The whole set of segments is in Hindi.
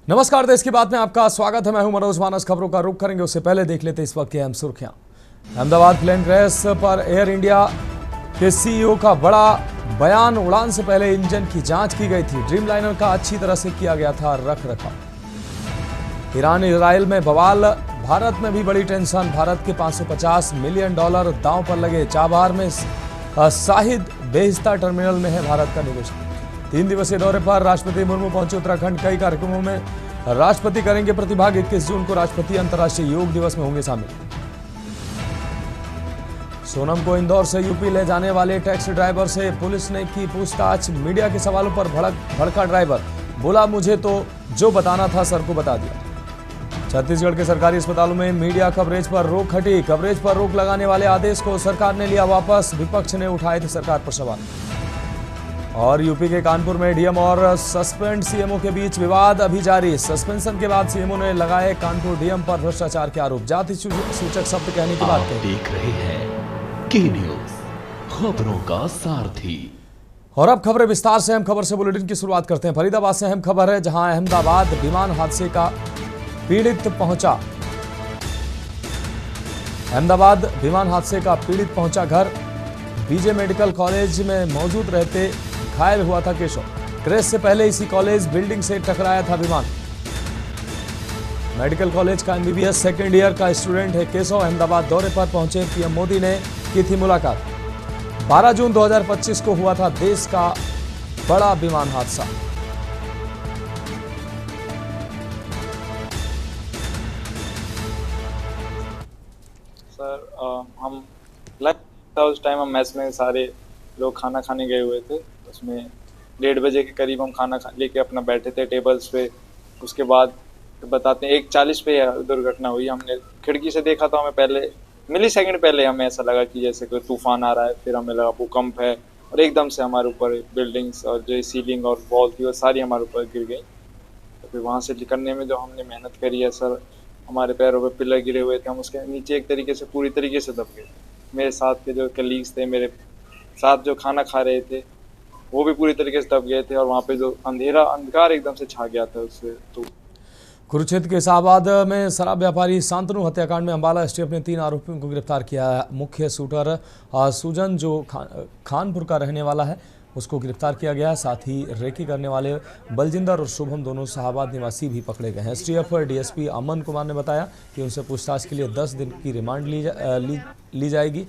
नमस्कार, देश की बात में आपका स्वागत है। मैं हूं मनोज मानस। खबरों का रुख करेंगे उससे पहले देख लेते इस वक्त की अहम सुर्खियां। अहमदाबाद प्लेन क्रैश पर एयर इंडिया के सीईओ का बड़ा बयान। उड़ान से पहले इंजन की जांच की गई थी। ड्रीमलाइनर का अच्छी तरह से किया गया था रख रखाव। ईरान इजराइल में बवाल। भारत में भी बड़ी टेंशन। भारत के $550 मिलियन दांव पर लगे। चाबहार में शाहिद बेहिस्ता टर्मिनल में है भारत का निवेश। 3 दिवसीय दौरे पर राष्ट्रपति मुर्मू पहुंचे उत्तराखंड। कई कार्यक्रमों में राष्ट्रपति करेंगे प्रतिभाग। 21 जून को राष्ट्रपति अंतर्राष्ट्रीय योग दिवस में होंगे शामिल। सोनम को इंदौर से यूपी ले जाने वाले टैक्सी ड्राइवर से पुलिस ने की पूछताछ। मीडिया के सवालों पर भड़का ड्राइवर। बोला, मुझे तो जो बताना था सर को बता दिया। छत्तीसगढ़ के सरकारी अस्पतालों में मीडिया कवरेज पर रोक हटी। कवरेज पर रोक लगाने वाले आदेश को सरकार ने लिया वापस। विपक्ष ने उठाए थे सरकार पर सवाल। और यूपी के कानपुर में डीएम और सस्पेंड सीएमओ के बीच विवाद अभी जारी। सस्पेंशन के बाद सीएमओ ने लगाए कानपुर डीएम पर भ्रष्टाचार के आरोप। जाति सूचक शब्द कहने की बात कही। देख रहे हैं के न्यूज, खबरों का सारथी। और अब खबरें विस्तार से। अहम खबर से बुलेटिन की शुरुआत करते हैं। फरीदाबाद से अहम खबर है, जहां अहमदाबाद विमान हादसे का पीड़ित पहुंचा। अहमदाबाद विमान हादसे का पीड़ित पहुंचा घर। बीजे मेडिकल कॉलेज में मौजूद रहते घायल हुआ था केशव। क्रैश से पहले इसी कॉलेज बिल्डिंग से टकराया था विमान। मेडिकल कॉलेज का एमबीबीएस सेकेंड ईयर का स्टूडेंट है केशव। अहमदाबाद दौरे पर पहुंचे पीएम मोदी ने की थी मुलाकात। 12 जून 2025 को हुआ था देश का बड़ा विमान हादसा। सर हम उस टाइम हम मेस में सारे लोग खाना खाने गए हुए थे। उसमें 1:30 बजे के करीब हम खाना लेके अपना बैठे थे टेबल्स पे। उसके बाद बताते हैं 1:40 पे दुर्घटना हुई। हमने खिड़की से देखा तो हमें पहले मिली सेकंड पहले हमें ऐसा लगा कि जैसे कोई तूफान आ रहा है। फिर हमें लगा भूकंप है और एकदम से हमारे ऊपर बिल्डिंग्स और जो सीलिंग और वॉल थी वो सारी हमारे ऊपर गिर गई। तो फिर वहाँ से निकलने में जो हमने मेहनत करी है सर, हमारे पैरों पे पिलर गिरे हुए थे। हम उसके नीचे एक तरीके से पूरी तरीके से दब गए। मेरे साथ के जो कलीग्स थे, मेरे साथ जो खाना खा रहे थे, वो भी पूरी तरीके से दब गए थे। और वहाँ पे जो अंधकार एकदम से छा गया था उससे। तो कुरुक्षेत्र के शाहबाद में शराब व्यापारी शांतनु हत्याकांड में अंबाला एसटीएफ ने 3 आरोपियों को गिरफ्तार किया है। मुख्य शूटर सुजन जो खानपुर का रहने वाला है उसको गिरफ्तार किया गया है। साथ ही रेकी करने वाले बलजिंदर और शुभम दोनों शाहबाद निवासी भी पकड़े गए हैं। एसटीएफ डीएसपी अमन कुमार ने बताया कि उनसे पूछताछ के लिए 10 दिन की रिमांड ली जाएगी।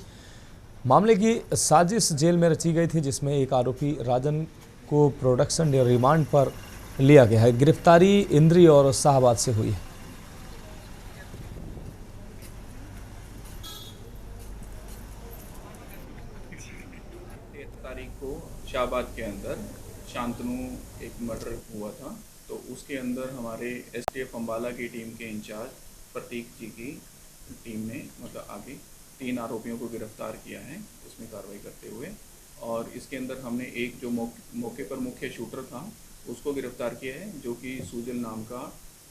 मामले की साजिश जेल में रची गई थी, जिसमें एक आरोपी राजन को प्रोडक्शन रिमांड पर लिया गया है। गिरफ्तारी इंद्री और शाहबाद से हुई है। 13 तारीख को शाहबाद के अंदर शांतनु एक मर्डर हुआ था। तो उसके अंदर हमारे एसटीएफ अंबाला की टीम के इंचार्ज प्रतीक जी की टीम ने आगे 3 आरोपियों को गिरफ्तार किया है उसमें कार्रवाई करते हुए। और इसके अंदर हमने एक जो मौके पर मुख्य शूटर था उसको गिरफ्तार किया है, जो कि सूजल नाम का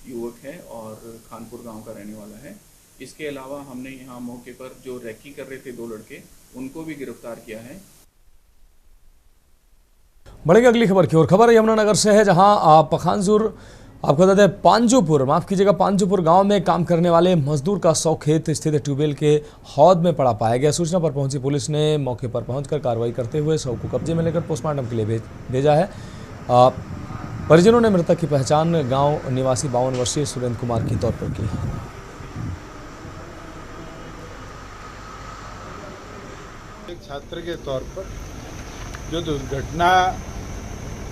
युवक है और खानपुर गांव का रहने वाला है। इसके अलावा हमने यहाँ मौके पर जो रेकी कर रहे थे 2 लड़के, उनको भी गिरफ्तार किया है। बढ़ेंगे अगली खबर की ओर। खबर है यमुनानगर से है, जहां पखानजूर आपको बता दें पांजूपुर गांव में काम करने वाले मजदूर का 100 खेत स्थित ट्यूबवेल के हौद में पड़ा पाया गया। सूचना पर पहुंची पुलिस ने मौके पर पहुंचकर कार्रवाई करते हुए 100 को कब्जे में लेकर पोस्टमार्टम के लिए भेजा है। परिजनों ने मृतक की पहचान गांव निवासी 52 वर्षीय सुरेंद्र कुमार के तौर पर की। एक छात्र के तौर पर जो दुर्घटना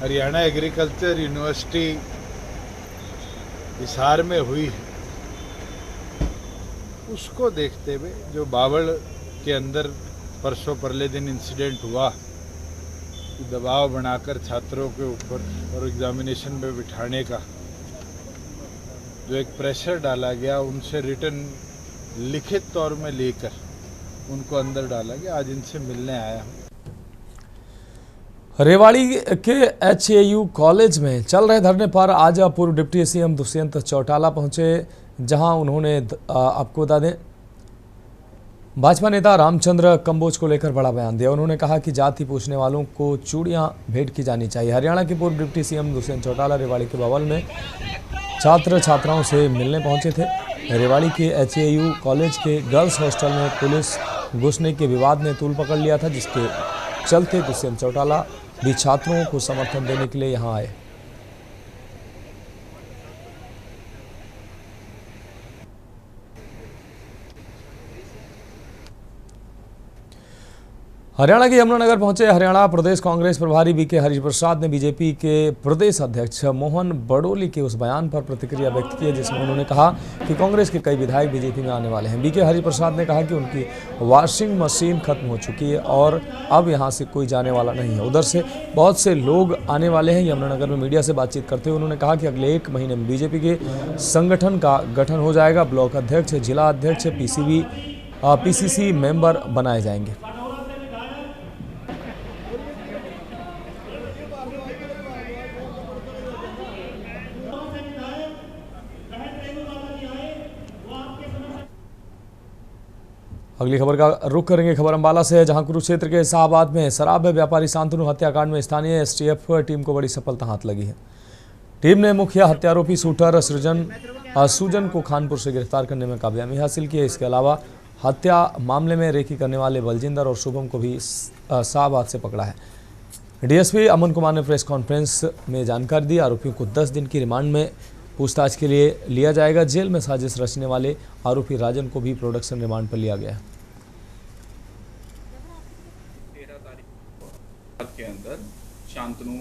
हरियाणा एग्रीकल्चर यूनिवर्सिटी हिसार में हुई है, उसको देखते हुए जो बावड़ के अंदर परसों परले दिन इंसिडेंट हुआ, दबाव बनाकर छात्रों के ऊपर और एग्जामिनेशन में बिठाने का जो एक प्रेशर डाला गया, उनसे रिटर्न लिखित तौर में लेकर उनको अंदर डाला गया। आज इनसे मिलने आया हूँ। रेवाड़ी के एचएयू कॉलेज में चल रहे धरने पर आज पूर्व डिप्टी सीएम दुष्यंत चौटाला पहुंचे, जहां उन्होंने आपको बता दें भाजपा नेता रामचंद्र कंबोज को लेकर बड़ा बयान दिया। उन्होंने कहा कि जाति पूछने वालों को चूड़ियां भेंट की जानी चाहिए। हरियाणा के पूर्व डिप्टी सीएम दुष्यंत चौटाला रेवाड़ी के बवाल में छात्र छात्राओं से मिलने पहुंचे थे। रेवाड़ी के HAU कॉलेज के गर्ल्स हॉस्टल में पुलिस घुसने के विवाद ने तूल पकड़ लिया था, जिसके चलते दुष्यंत चौटाला भी छात्रों को समर्थन देने के लिए यहां आए। हरियाणा के यमुनानगर पहुंचे हरियाणा प्रदेश कांग्रेस प्रभारी बीके हरिप्रसाद ने बीजेपी के प्रदेश अध्यक्ष मोहन बडोली के उस बयान पर प्रतिक्रिया व्यक्त की है, जिसमें उन्होंने कहा कि कांग्रेस के कई विधायक बीजेपी में आने वाले हैं। बीके हरिप्रसाद ने कहा कि उनकी वॉशिंग मशीन खत्म हो चुकी है और अब यहां से कोई जाने वाला नहीं है। उधर से बहुत से लोग आने वाले हैं। यमुनानगर में मीडिया से बातचीत करते हुए उन्होंने कहा कि अगले 1 महीने में बीजेपी के संगठन का गठन हो जाएगा। ब्लॉक अध्यक्ष, जिला अध्यक्ष, PCC मेंबर बनाए जाएंगे। अगली खबर का रुख करेंगे। खबर अंबाला से है, जहां कुरुक्षेत्र के शाहबाद में शराब व्यापारी शांतनु हत्याकांड में स्थानीय STF टीम को बड़ी सफलता हाथ लगी है। टीम ने मुख्य हत्यारोपी शूटर सुजन को खानपुर से गिरफ्तार करने में कामयाबी हासिल की है। इसके अलावा हत्या मामले में रेकी करने वाले बलजिंदर और शुभम को भी शाहबाद से पकड़ा है। DSP अमन कुमार ने प्रेस कॉन्फ्रेंस में जानकारी दी। आरोपियों को 10 दिन की रिमांड में पूछताछ के लिए लिया जाएगा। जेल में साजिश रचने वाले आरोपी राजन को भी प्रोडक्शन रिमांड पर लिया गया है। 13 तारीख के अंदर शांतनु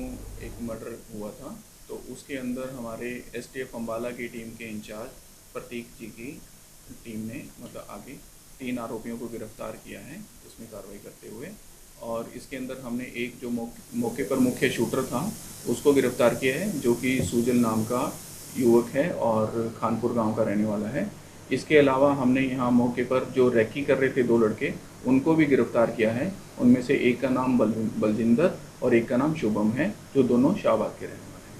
एक मर्डर हुआ था, तो उसके अंदर हमारे STF अम्बाला की टीम के इंचार्ज प्रतीक जी की टीम ने आगे 3 आरोपियों को गिरफ्तार किया है उसमें कार्रवाई करते हुए। और इसके अंदर हमने एक जो मौके पर मुख्य शूटर था उसको गिरफ्तार किया है, जो कि सुजल नाम का युवक है और खानपुर गांव का रहने वाला है। इसके अलावा हमने यहाँ मौके पर जो रैकी कर रहे थे 2 लड़के, उनको भी गिरफ्तार किया है। उनमें से एक का नाम बलजिंदर और एक का नाम शुभम है, जो दोनों शाहबाद के रहने वाले हैं।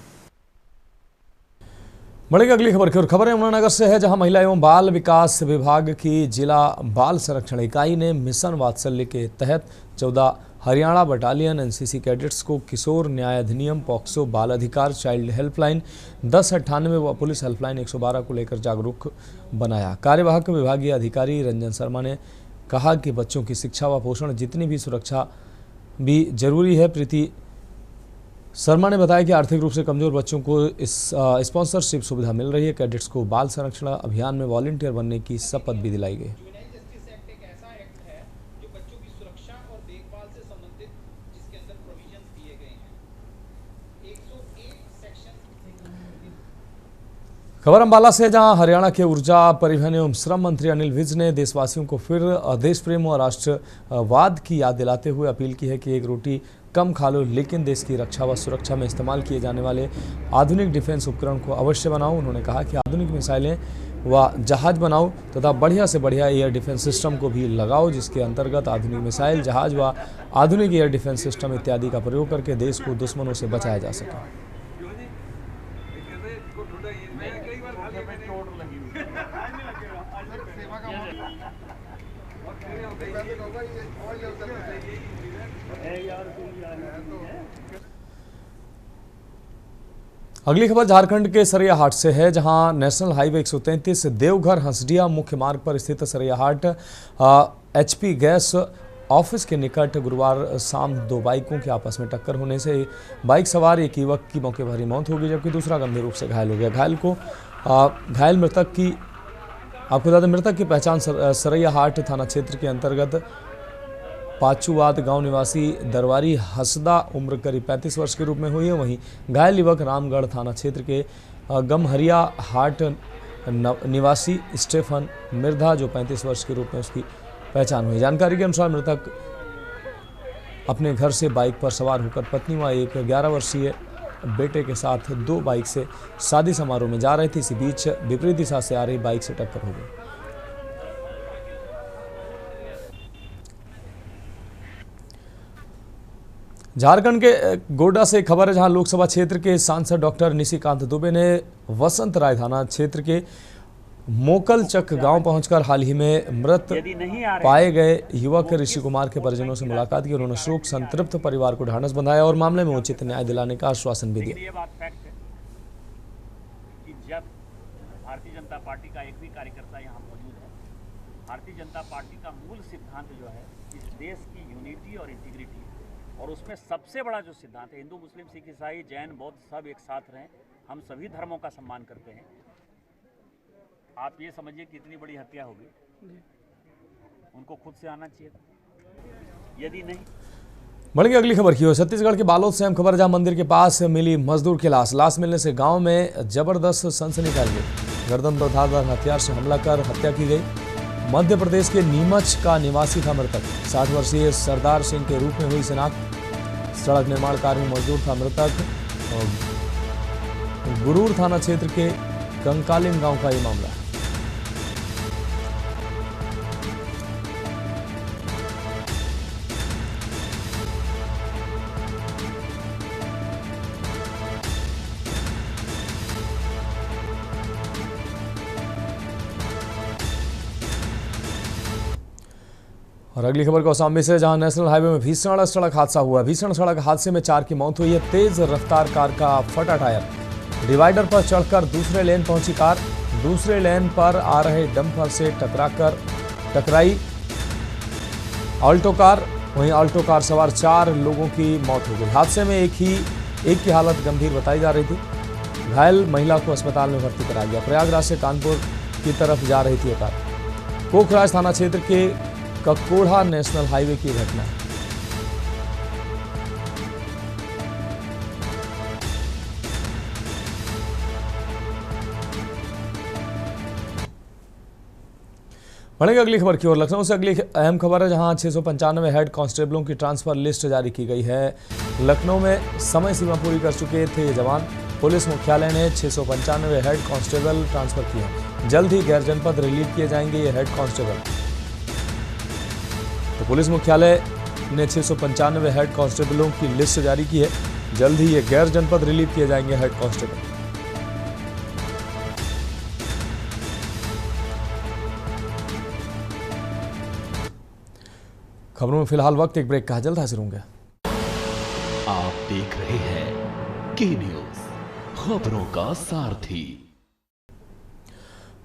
बढ़ेगी अगली खबर की ओर। खबर यमुनानगर से है, जहां महिला एवं बाल विकास विभाग की जिला बाल संरक्षण इकाई ने मिशन वात्सल्य के तहत 14 हरियाणा बटालियन NCC कैडेट्स को किशोर न्याय अधिनियम, पॉक्सो, बाल अधिकार, चाइल्ड हेल्पलाइन 1098 व पुलिस हेल्पलाइन 112 को लेकर जागरूक बनाया। कार्यवाहक विभागीय अधिकारी रंजन शर्मा ने कहा कि बच्चों की शिक्षा व पोषण जितनी भी सुरक्षा भी जरूरी है। प्रीति शर्मा ने बताया कि आर्थिक रूप से कमजोर बच्चों को इस स्पॉन्सरशिप सुविधा मिल रही है। कैडेट्स को बाल संरक्षण अभियान में वॉलंटियर बनने की शपथ भी दिलाई गई। खबर अंबाला से, जहां हरियाणा के ऊर्जा, परिवहन एवं श्रम मंत्री अनिल विज ने देशवासियों को फिर देश प्रेम और राष्ट्रवाद की याद दिलाते हुए अपील की है कि एक रोटी कम खा लो, लेकिन देश की रक्षा व सुरक्षा में इस्तेमाल किए जाने वाले आधुनिक डिफेंस उपकरण को अवश्य बनाओ। उन्होंने कहा कि आधुनिक मिसाइलें व जहाज बनाओ तथा बढ़िया से बढ़िया एयर डिफेंस सिस्टम को भी लगाओ, जिसके अंतर्गत आधुनिक मिसाइल, जहाज व आधुनिक एयर डिफेंस सिस्टम इत्यादि का प्रयोग करके देश को दुश्मनों से बचाया जा सके। अगली खबर झारखंड के सरैयाहाट से है, जहां नेशनल हाईवे 133 देवघर हंसडिया मुख्य मार्ग पर स्थित सरैयाहाट HP गैस ऑफिस के निकट गुरुवार शाम 2 बाइकों के आपस में टक्कर होने से बाइक सवार एक युवक की मौके पर ही मौत हो गई, जबकि दूसरा गंभीर रूप से घायल हो गया। घायल मृतक की पहचान सरैयाहाट थाना क्षेत्र के अंतर्गत पाचूवाद गांव निवासी दरबारी हसदा उम्र करीब 35 वर्ष के रूप में हुई है। वहीं घायल युवक रामगढ़ थाना क्षेत्र के गमहरिया हाट निवासी स्टेफन मिर्धा, जो 35 वर्ष के रूप में उसकी पहचान हुई। जानकारी के अनुसार मृतक अपने घर से बाइक पर सवार होकर पत्नी व एक 11 वर्षीय बेटे के साथ 2 बाइक से शादी समारोह में जा रहे थे। इसी बीच विपरीत दिशा से आ रही बाइक से टक्कर हो गई। झारखंड के गोड्डा से खबर है, जहां लोकसभा क्षेत्र के सांसद डॉक्टर निशिकांत दुबे ने वसंत राय थाना क्षेत्र के मोकलचक गांव पहुंचकर हाल ही में मृत पाए गए युवक ऋषि कुमार के परिजनों से मुलाकात की। उन्होंने शोक संतृप्त परिवार को ढांढस बंधाया और मामले में उचित न्याय दिलाने का आश्वासन भी दिया। जब भारतीय जनता पार्टी का एक भी कार्यकर्ता यहाँ मौजूद है। भारतीय जनता पार्टी का मूल सिद्धांत जो है इस देश की यूनिटी और इंटीग्रिटी है, और उसमें सबसे बड़ा जो सिद्धांत है, हिंदू मुस्लिम सिख ईसाई जैन बौद्ध सब एक साथ रहें, हम सभी धर्मों का सम्मान करते हैं। आप ये समझिए कितनी बड़ी हत्या होगी, उनको खुद से आना चाहिए था, यदि नहीं। बढ़ेंगे अगली खबर की ओर। छत्तीसगढ़ के बालोद से अहम खबर, जहां मंदिर के पास मिली मजदूर की लाश मिलने से गांव में जबरदस्त सनसनी फैल गई। गर्दन पर धारदार हथियार से हमला कर हत्या की गई। मध्य प्रदेश के नीमच का निवासी था मृतक। 60 वर्षीय सरदार सिंह के रूप में हुई शिनाख्त। सड़क निर्माण कार्य में मजदूर था मृतक। गुरूर थाना क्षेत्र के कंकालिन गांव का ये मामला है। और अगली खबर कौशाम्बी से, जहां नेशनल हाईवे में भीषण सड़क हादसा हुआ। भीषण सड़क हादसे में 4 की मौत हुई है। तेज रफ्तार कार का फटा टायर, डिवाइडर पर चढ़कर दूसरे लेन पहुंची कार, दूसरे लेन पर आ रहे डंपर से टकराई ऑल्टो कार। वहीं ऑल्टो कार सवार 4 लोगों की मौत हो गई। हादसे में एक की हालत गंभीर बताई जा रही थी। घायल महिला को अस्पताल में भर्ती कराया गया। प्रयागराज से कानपुर की तरफ जा रही थी कार। कोखराज थाना क्षेत्र के ककोढ़ा नेशनल हाईवे की घटना है। बढ़ेंगे अगली खबर की ओर। लखनऊ से अगली अहम खबर है, जहां 695 हेड कांस्टेबलों की ट्रांसफर लिस्ट जारी की गई है। लखनऊ में समय सीमा पूरी कर चुके थे ये जवान। पुलिस मुख्यालय ने 695 हेड कांस्टेबल ट्रांसफर किए हैं। जल्द ही गैर जनपद रिलीव किए जाएंगे ये हेड कांस्टेबल। तो पुलिस मुख्यालय ने 695 हेड कांस्टेबलों की लिस्ट जारी की है। जल्द ही ये गैर जनपद रिलीव किए जाएंगे हेड कांस्टेबल। खबरों में फिलहाल वक्त एक ब्रेक का है, जल्द हाजिर होंगे। आप देख रहे हैं के न्यूज, खबरों का सारथी।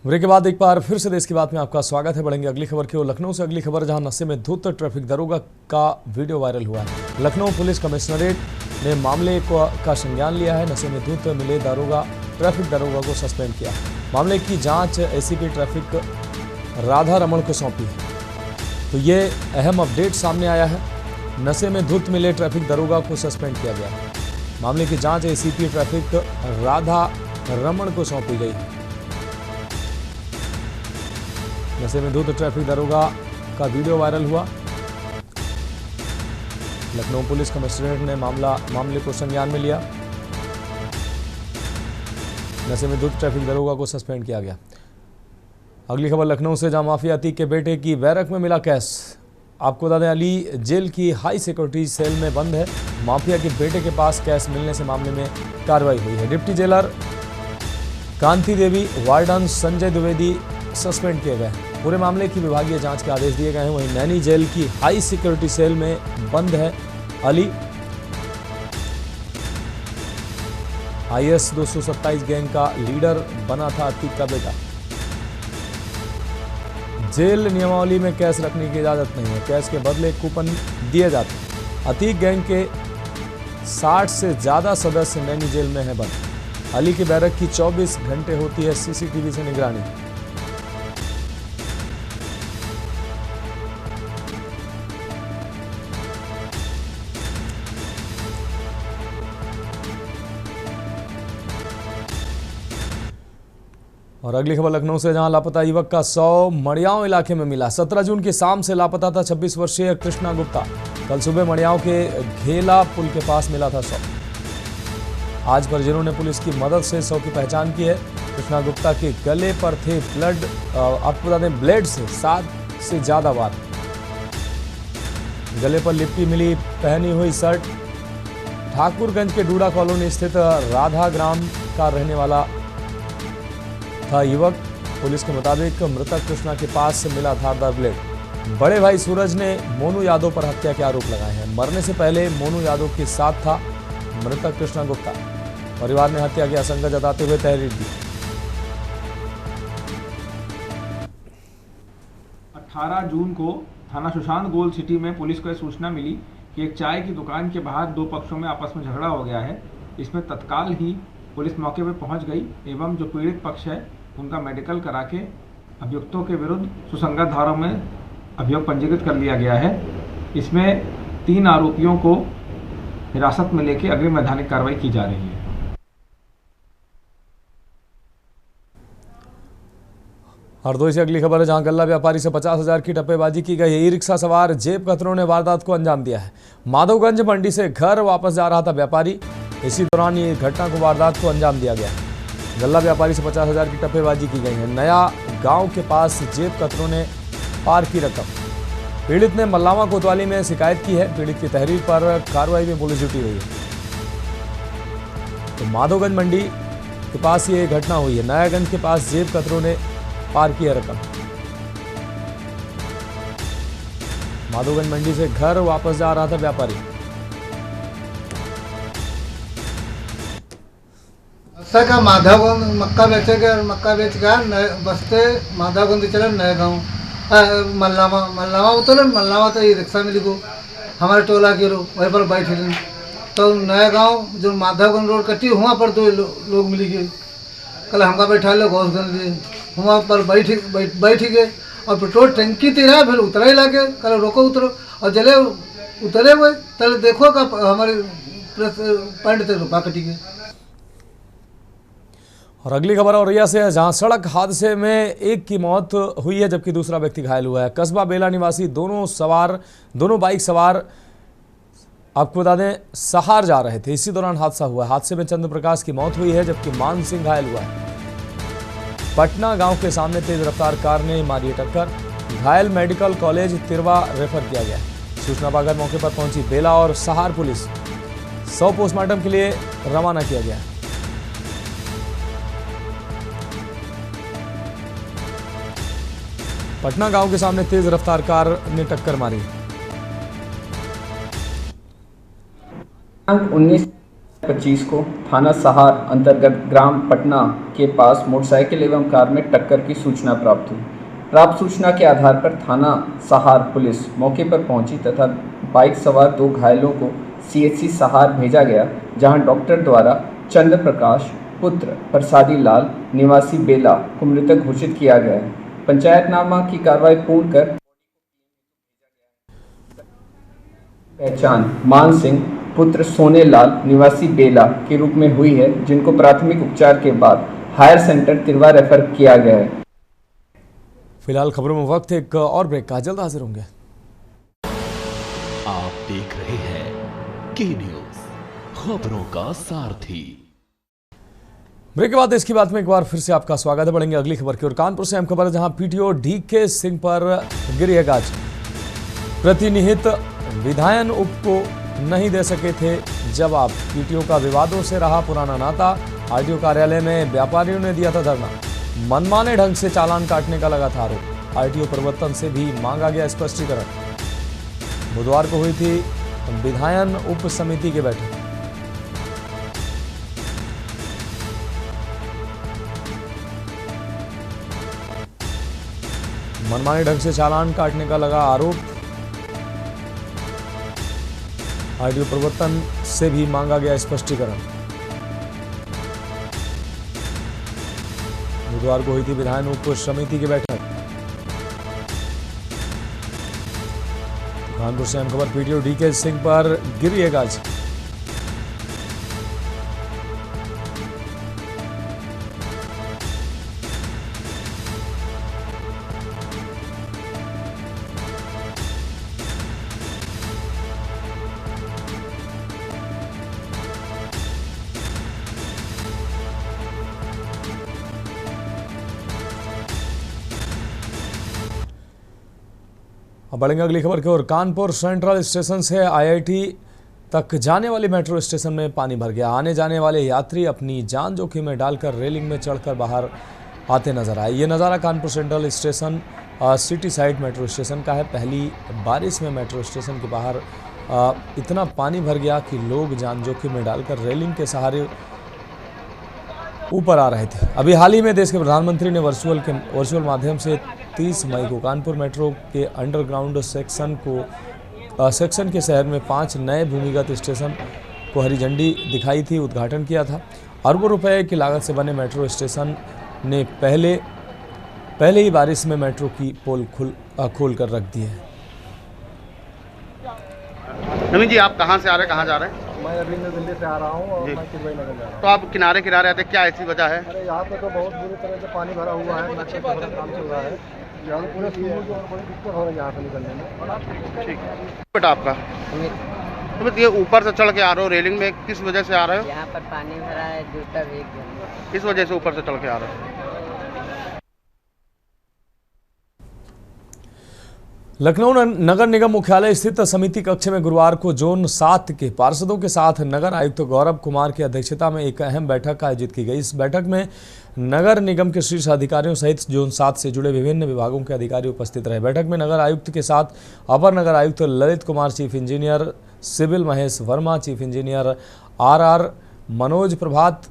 ब्रेक के बाद एक बार फिर से देश की बात में आपका स्वागत है। बढ़ेंगे अगली खबर की ओर। लखनऊ से अगली खबर, जहां नशे में धुत ट्रैफिक दरोगा का वीडियो वायरल हुआ है। लखनऊ पुलिस कमिश्नरेट ने मामले का संज्ञान लिया है। नशे में धुत मिले ट्रैफिक दरोगा को सस्पेंड किया। मामले की जांच एसीपी ट्रैफिक राधा रमण को सौंपी है। तो ये अहम अपडेट सामने आया है। नशे में धुत मिले ट्रैफिक दरोगा को सस्पेंड किया गया है। मामले की जांच एसीपी ट्रैफिक राधा रमण को सौंपी गई है। नशे में धुत ट्रैफिक दरोगा का वीडियो वायरल हुआ। लखनऊ पुलिस कमिश्नरेट ने मामले को संज्ञान में लिया। नशे में धुत ट्रैफिक दरोगा को सस्पेंड किया गया। अगली खबर लखनऊ से, जहां माफिया अतीक के बेटे की बैरक में मिला कैश। आपको बता दें, अली जेल की हाई सिक्योरिटी सेल में बंद है। माफिया के बेटे के पास कैश मिलने से मामले में कार्रवाई हुई है। डिप्टी जेलर कांति देवी, वार्डन संजय द्विवेदी सस्पेंड किए गए हैं। पूरे मामले की विभागीय जांच के आदेश दिए गए हैं। वहीं नैनी जेल की हाई सिक्योरिटी सेल में बंद है अली। IS 227 गैंग का लीडर बना था अतीक का बेटा। जेल नियमावली में कैश रखने की इजाजत नहीं है। कैश के बदले कूपन दिए जाते हैं। अतीक गैंग के 60 से ज्यादा सदस्य नैनी जेल में है बंद। अली की बैरक की 24 घंटे होती है CCTV से निगरानी। और अगली खबर लखनऊ से, जहां लापता युवक का 100 मड़ियाओं इलाके में मिला। 17 जून की शाम से लापता था 26 वर्षीय कृष्णा गुप्ता। कल सुबह मड़ियाओं के घेला पुल के पास मिला था 100। आज परिजनों ने पुलिस की मदद से 100 की पहचान की है। कृष्णा गुप्ता के गले पर थे आपको बता दें ब्लेड से 7 से ज्यादा वार। गले पर लिपटी मिली पहनी हुई शर्ट। ठाकुरगंज के डूडा कॉलोनी स्थित राधा ग्राम का रहने वाला था युवक। पुलिस के मुताबिक मृतक कृष्णा के पास से मिला धारदार ब्लेड। बड़े भाई सूरज ने मोनू यादव पर हत्या के आरोप लगाए हैं। मरने से पहले मोनू यादव के साथ था मृतक कृष्णा गुप्ता। परिवार ने हत्या की आशंका जताते हुए तहरीर दी। 18 जून को थाना सुशांत गोल्ड सिटी में पुलिस को यह सूचना मिली कि एक चाय की दुकान के बाहर दो पक्षों में आपस में झगड़ा हो गया है। इसमें तत्काल ही पुलिस मौके पर पहुंच गई एवं जो पीड़ित पक्ष है उनका मेडिकल करा के अभियुक्तों के विरुद्ध सुसंगत धाराओं में अभियोग पंजीकृत कर लिया गया है। इसमें 3 आरोपियों को हिरासत में लेकर अग्रिम वैधानिक कार्रवाई की जा रही है। हरदोई से अगली खबर है, जहां गल्ला व्यापारी से 50,000 की टप्पेबाजी की गई। ई रिक्शा सवार जेब कतरों ने वारदात को अंजाम दिया है। माधवगंज मंडी से घर वापस जा रहा था व्यापारी, इसी दौरान ये घटना को वारदात को अंजाम दिया गया। गल्ला व्यापारी से 50,000 की टप्पेबाजी की गई है। नया गांव के पास जेब कतरों ने पार की रकम। पीड़ित ने मल्लावा कोतवाली में शिकायत की है। पीड़ित की तहरीर पर कार्रवाई में पुलिस जुटी हुई है। तो माधवगंज मंडी के पास ये घटना हुई है। नयागंज के पास जेब कतरों ने पार किया रकम। माधवगंज मंडी से घर वापस जा रहा था व्यापारी। का माधवगंज मक्का बेचेगा, मक्का बेच गया बसते माधवगंज चले नए गाँव मल्लावा उतरे। मल्लावा तो ये रिक्शा मिली को हमारे टोला के लोग वहीं पर बैठे तो नया गांव जो माधवगंज रोड कटी वहाँ पर 2 लोग मिली गए। कल हमका बैठा लो घोषगंज लिए वहाँ पर बैठ गए और पेट्रोल टंकी तेरा फिर उतरा ही लाके कल रोको उतरो और जले उतरे हुए तले देखो का हमारे पैंट से रुपा कटी गए। और अगली खबर औरैया से है, जहां सड़क हादसे में एक की मौत हुई है जबकि दूसरा व्यक्ति घायल हुआ है। कस्बा बेला निवासी दोनों बाइक सवार आपको बता दें सहार जा रहे थे, इसी दौरान हादसा हुआ। हादसे में चंद्र प्रकाश की मौत हुई है जबकि मान सिंह घायल हुआ है। पटना गांव के सामने तेज रफ्तार कार ने मारी टक्कर। घायल मेडिकल कॉलेज तिरवा रेफर किया गया। सूचना पाकर मौके पर पहुंची बेला और सहार पुलिस। 100 पोस्टमार्टम के लिए रवाना किया गया। पटना गांव के सामने तेज रफ्तार कार ने टक्कर मारी। 19-25 को थाना सहार अंतर्गत ग्राम पटना के पास मोटरसाइकिल एवं कार में टक्कर की सूचना प्राप्त हुई। प्राप्त सूचना के आधार पर थाना सहार पुलिस मौके पर पहुंची तथा बाइक सवार 2 घायलों को CHC सहार भेजा गया, जहां डॉक्टर द्वारा चंद्र प्रकाश पुत्र प्रसादी लाल निवासी बेला को मृतक घोषित किया गया है। पंचायतनामा की कार्रवाई पूर्ण कर पहचान मान सिंह पुत्र सोने लाल निवासी बेला के रूप में हुई है, जिनको प्राथमिक उपचार के बाद हायर सेंटर तिरवा रेफर किया गया है। फिलहाल खबरों में वक्त एक और ब्रेक का, जल्द हाजिर होंगे। आप देख रहे हैं के न्यूज, खबरों का सारथी। ब्रेक के बाद इसकी बात में एक बार फिर से आपका स्वागत है। बढ़ेंगे अगली खबर की ओर। कानपुर से अहम खबर है, जहां PTO DK सिंह पर गिरी है गाज। प्रतिनिहित विधायन उप को नहीं दे सके थे जवाब। PTO का विवादों से रहा पुराना नाता। RTO कार्यालय में व्यापारियों ने दिया था धरना। मनमाने ढंग से चालान काटने का लगा था आरोप। RTO प्रवर्तन से भी मांगा गया स्पष्टीकरण। बुधवार को हुई थी विधायन उप समिति की बैठक। मनमाने ढंग से चालान काटने का लगा आरोप। RTO प्रवर्तन से भी मांगा गया स्पष्टीकरण। बुधवार को हुई थी विधायन उप समिति की बैठक। कानपुर से अहम खबर, PTO DK सिंह पर गिरी है गाज। अब बढ़ेंगे अगली खबर की ओर। कानपुर सेंट्रल स्टेशन से IIT तक जाने वाली मेट्रो स्टेशन में पानी भर गया। आने जाने वाले यात्री अपनी जान जोखिम में डालकर रेलिंग में चढ़कर बाहर आते नजर आए। ये नज़ारा Kanpur central station city side metro station का है। पहली बारिश में मेट्रो स्टेशन के बाहर इतना पानी भर गया कि लोग जान जोखिम में डालकर रेलिंग के सहारे ऊपर आ रहे थे। अभी हाल ही में देश के प्रधानमंत्री ने वर्चुअल माध्यम से 31 मई को कानपुर मेट्रो के अंडरग्राउंड सेक्शन के शहर में 5 नए भूमिगत स्टेशन को हरी झंडी दिखाई थी, उद्घाटन किया था। अरबों रुपए की लागत से बने मेट्रो स्टेशन ने पहले ही बारिश में मेट्रो की पोल खोल कर रख दी है। नवीन जी, आप कहाँ से आ रहे हैं, कहाँ जा रहे हैं? मैं अभी नई दिल्ली से आ रहा हूँ और मैं चिरवई नगर जा रहा हूँ। तो आप किनारे किनारे आते, क्या ऐसी वजह है? अरे यहाँ पे तो बहुत बुरी तरह से पानी भरा हुआ है, मेट्रो का बड़ा काम चल रहा है, यहाँ पूरे स्कूल को बड़ी दिक्कत हो रही है यहाँ से निकलने में। ठीक है बेटा, आपका तो ये ऊपर से चढ़ के आ रहे हो, रेलिंग में किस वजह से आ रहे हो? यहाँ पर पानी भरा है, जूता भीग गया। किस वजह से ऊपर से चढ़ के आ रहे हो? लखनऊ नगर निगम मुख्यालय स्थित समिति कक्ष में गुरुवार को जोन 7 के पार्षदों के साथ नगर आयुक्त गौरव कुमार की अध्यक्षता में एक अहम बैठक आयोजित की गई। इस बैठक में नगर निगम के शीर्ष अधिकारियों सहित जोन 7 से जुड़े विभिन्न विभागों के अधिकारी उपस्थित रहे। बैठक में नगर आयुक्त के साथ अपर नगर आयुक्त Lalit Kumar, chief engineer civil Mahesh Verma, chief engineer RR Manoj Prabhat,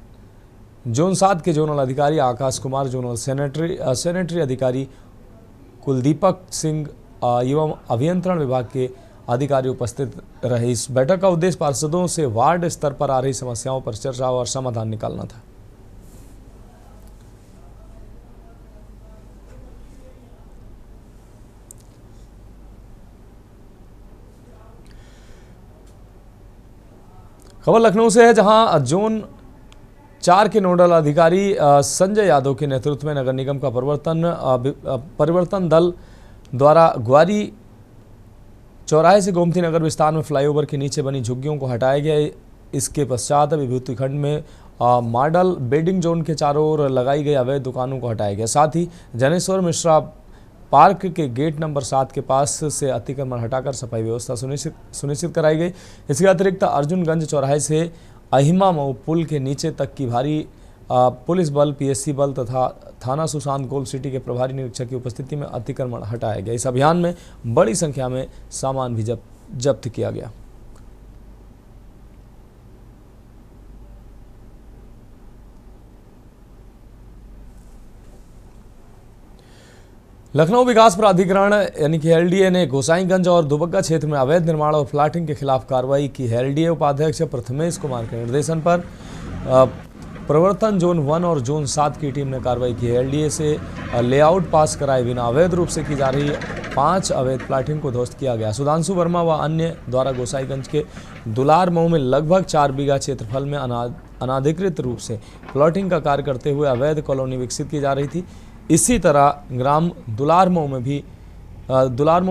zone 7 के जोनल अधिकारी आकाश कुमार, जोनल सैनिटरी अधिकारी कुलदीपक सिंह एवं अभियंत्रण विभाग के अधिकारी उपस्थित रहे। इस बैठक का उद्देश्य पार्षदों से वार्ड स्तर पर आ रही समस्याओं पर चर्चा और समाधान निकालना था। खबर लखनऊ से है, जहां जोन 4 के नोडल अधिकारी संजय यादव के नेतृत्व में नगर निगम का परिवर्तन दल द्वारा ग्वारी चौराहे से गोमती नगर विस्तार में फ्लाईओवर के नीचे बनी झुग्गियों को हटाया गया। इसके पश्चात विभूति खंड में मॉडल बेडिंग जोन के चारों ओर लगाई गई अवैध दुकानों को हटाया गया। साथ ही जनेश्वर मिश्रा पार्क के गेट नंबर 7 के पास से अतिक्रमण हटाकर सफाई व्यवस्था सुनिश्चित कराई गई। इसके अतिरिक्त अर्जुनगंज चौराहे से अहिमा मऊ पुल के नीचे तक की भारी पुलिस बल, PSC बल तथा थाना सुशांत गोल्ड सिटी के प्रभारी निरीक्षक की उपस्थिति में अतिक्रमण हटाया गया। इस अभियान में बड़ी संख्या में सामान भी जब्त किया गया। लखनऊ विकास प्राधिकरण यानी कि LDA ने गोसाईगंज और दुबग्गा क्षेत्र में अवैध निर्माण और प्लाटिंग के खिलाफ कार्रवाई की है। LDA उपाध्यक्ष प्रथमेश कुमार के निर्देशन पर प्रवर्तन जोन 1 और जोन 7 की टीम ने कार्रवाई की है। LDA से लेआउट पास कराए बिना अवैध रूप से की जा रही 5 अवैध प्लाटिंग को ध्वस्त किया गया। सुधांशु वर्मा व अन्य द्वारा गोसाईगंज के दुलार मऊ में लगभग 4 बीघा क्षेत्रफल में अनाधिकृत रूप से प्लॉटिंग का कार्य करते हुए अवैध कॉलोनी विकसित की जा रही थी। इसी तरह ग्राम दुलार मऊ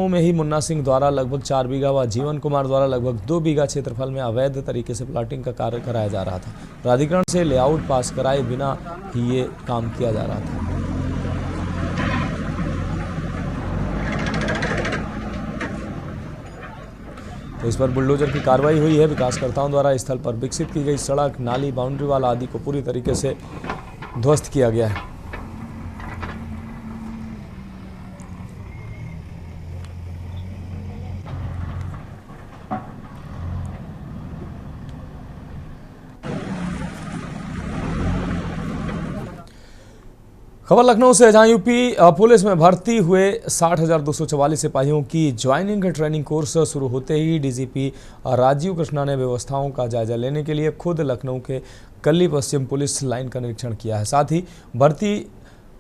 में ही मुन्ना सिंह द्वारा लगभग 4 बीघा व जीवन कुमार द्वारा लगभग 2 बीघा क्षेत्रफल में अवैध तरीके से प्लॉटिंग का कार्य कराया जा रहा था। प्राधिकरण से लेआउट पास कराए बिना ही ये काम किया जा रहा था। तो इस पर बुलडोजर की कार्रवाई हुई है। विकासकर्ताओं द्वारा स्थल पर विकसित की गई सड़क, नाली, बाउंड्री वाल आदि को पूरी तरीके से ध्वस्त किया गया है। खबर लखनऊ से, जहां यूपी पुलिस में भर्ती हुए 60,244 सिपाहियों की ज्वाइनिंग ट्रेनिंग कोर्स शुरू होते ही डीजीपी राजीव कृष्णा ने व्यवस्थाओं का जायजा लेने के लिए खुद लखनऊ के कल्ली पश्चिम पुलिस लाइन का निरीक्षण किया है। साथ ही भर्ती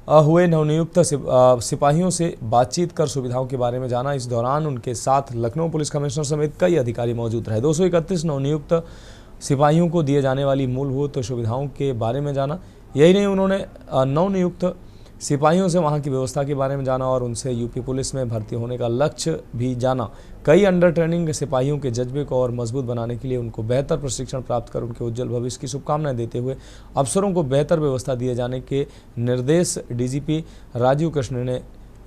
हुए नवनियुक्त सिपाहियों से बातचीत कर सुविधाओं के बारे में जाना। इस दौरान उनके साथ लखनऊ पुलिस कमिश्नर समेत कई अधिकारी मौजूद रहे। 231 नवनियुक्त सिपाहियों को दिए जाने वाली मूलभूत सुविधाओं के बारे में जाना। यही नहीं, उन्होंने नवनियुक्त सिपाहियों से वहां की व्यवस्था के बारे में जाना और उनसे यूपी पुलिस में भर्ती होने का लक्ष्य भी जाना। कई अंडर ट्रेनिंग सिपाहियों के जज्बे को और मजबूत बनाने के लिए उनको बेहतर प्रशिक्षण प्राप्त कर उनके उज्जवल भविष्य की शुभकामनाएं देते हुए अफसरों को बेहतर व्यवस्था दिए जाने के निर्देश डीजीपी राजीव कृष्ण ने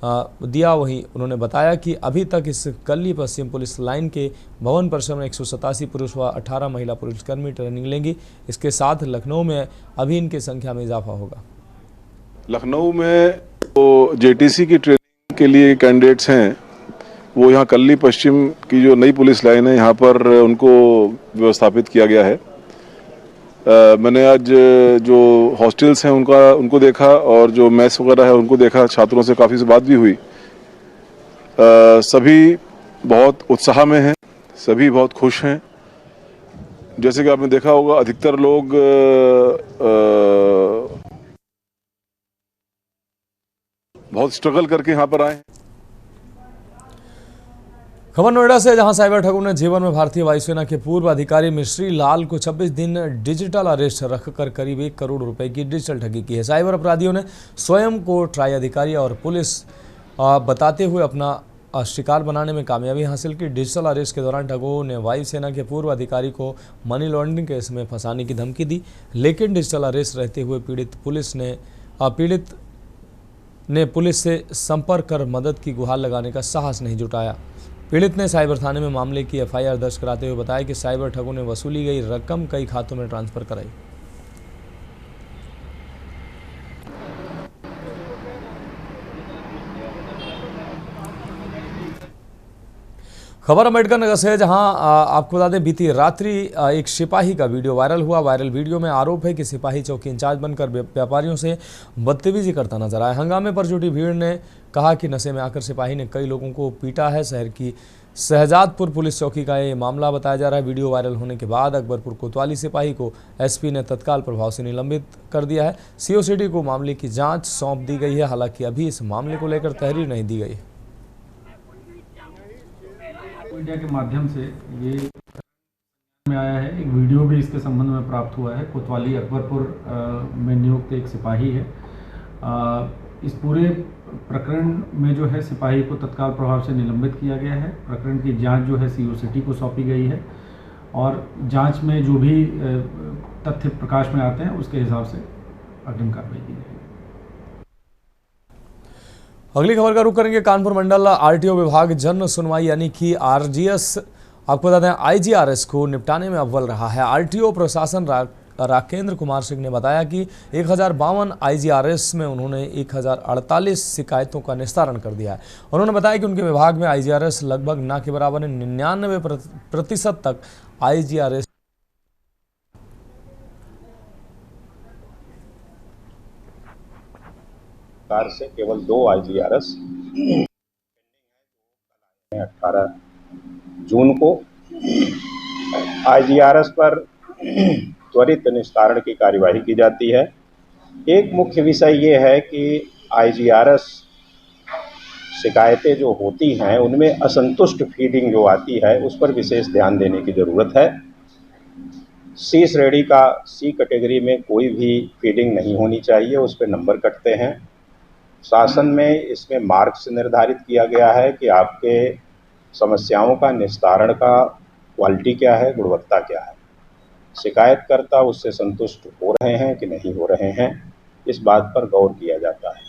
दिया। वहीं उन्होंने बताया कि अभी तक इस कल्ली पश्चिम पुलिस लाइन के भवन परिसर में 187 पुरुष व 18 महिला पुलिसकर्मी ट्रेनिंग लेंगी। इसके साथ लखनऊ में अभी इनकी संख्या में इजाफा होगा। लखनऊ में तो जेटीसी की ट्रेनिंग के लिए कैंडिडेट्स हैं, वो यहाँ कल्ली पश्चिम की जो नई पुलिस लाइन है यहाँ पर उनको व्यवस्थापित किया गया है। मैंने आज जो हॉस्टल्स हैं उनको देखा और जो मेस वगैरह है उनको देखा, छात्रों से काफ़ी से बात भी हुई। सभी बहुत उत्साह में हैं, सभी बहुत खुश हैं। जैसे कि आपने देखा होगा अधिकतर लोग बहुत स्ट्रगल करके यहाँ पर आए हैं। खबर नोएडा से, जहां साइबर ठगों ने जीवन में भारतीय वायुसेना के पूर्व अधिकारी मिश्री लाल को 26 दिन डिजिटल अरेस्ट रखकर करीब 1 करोड़ रुपए की डिजिटल ठगी की है। साइबर अपराधियों ने स्वयं को ट्राई अधिकारी और पुलिस बताते हुए अपना शिकार बनाने में कामयाबी हासिल की। डिजिटल अरेस्ट के दौरान ठगों ने वायुसेना के पूर्व अधिकारी को मनी लॉन्ड्रिंग केस में फंसाने की धमकी दी, लेकिन डिजिटल अरेस्ट रहते हुए पीड़ित ने पुलिस से संपर्क कर मदद की गुहार लगाने का साहस नहीं जुटाया। पीड़ित ने साइबर थाने में मामले की एफआईआर दर्ज कराते हुए बताया कि साइबर ठगों ने वसूली गई रकम कई खातों में ट्रांसफर कराई। खबर अम्बेडकर नगर से, जहां आपको बता दें बीती रात्रि एक सिपाही का वीडियो वायरल हुआ। वायरल वीडियो में आरोप है कि सिपाही चौकी इंचार्ज बनकर व्यापारियों से बदतमीजी करता नजर आया। हंगामे पर जुटी भीड़ ने कहा कि नशे में आकर सिपाही ने कई लोगों को पीटा है। शहर की शहजादपुर पुलिस चौकी का ये मामला बताया जा रहा है। वीडियो वायरल होने के बाद अकबरपुर कोतवाली सिपाही को एसपी ने तत्काल प्रभाव से निलंबित कर दिया है। सीओ सिटी को मामले की जांच सौंप दी गई है। हालांकि अभी इस मामले को लेकर तहरीर नहीं दी गई। मीडिया के माध्यम से ये में आया है, एक वीडियो भी इसके संबंध में प्राप्त हुआ है। कोतवाली अकबरपुर में नियुक्त एक सिपाही है। इस पूरे प्रकरण में जो है सिपाही को तत्काल प्रभाव से निलंबित किया गया है। प्रकरण की जांच जो है सीओ सिटी को सौंपी गई है और जांच में जो भी तथ्य प्रकाश में आते हैं उसके हिसाब से अग्रिम कार्रवाई की जाएगी। अगली खबर का रुख करेंगे कानपुर मंडल आरटीओ विभाग जन सुनवाई यानी कि आरजीएस, आपको बता दें आईजीआरएस को निपटाने में अव्वल रहा है। आरटीओ प्रशासन राकेंद्र कुमार सिंह ने बताया कि 1052 आईजीआरएस में उन्होंने 1048 शिकायतों का निस्तारण कर दिया है। उन्होंने बताया कि उनके विभाग में आईजीआरएस लगभग ना के बराबर है। 99% तक आईजीआरएस से केवल 2 आईजीआरएस 18 जून को आईजीआरएस पर त्वरित निस्तारण की कार्यवाही की जाती है। एक मुख्य विषय ये है कि आईजीआरएस शिकायतें जो होती हैं उनमें असंतुष्ट फीडिंग जो आती है उस पर विशेष ध्यान देने की ज़रूरत है। सी श्रेणी का सी कैटेगरी में कोई भी फीडिंग नहीं होनी चाहिए, उस पर नंबर कटते हैं। शासन में इसमें मार्क्स निर्धारित किया गया है कि आपके समस्याओं का निस्तारण का क्वालिटी क्या है, गुणवत्ता क्या है। शिकायतकर्ता उससे संतुष्ट हो रहे हैं कि नहीं हो रहे हैं, इस बात पर गौर किया जाता है।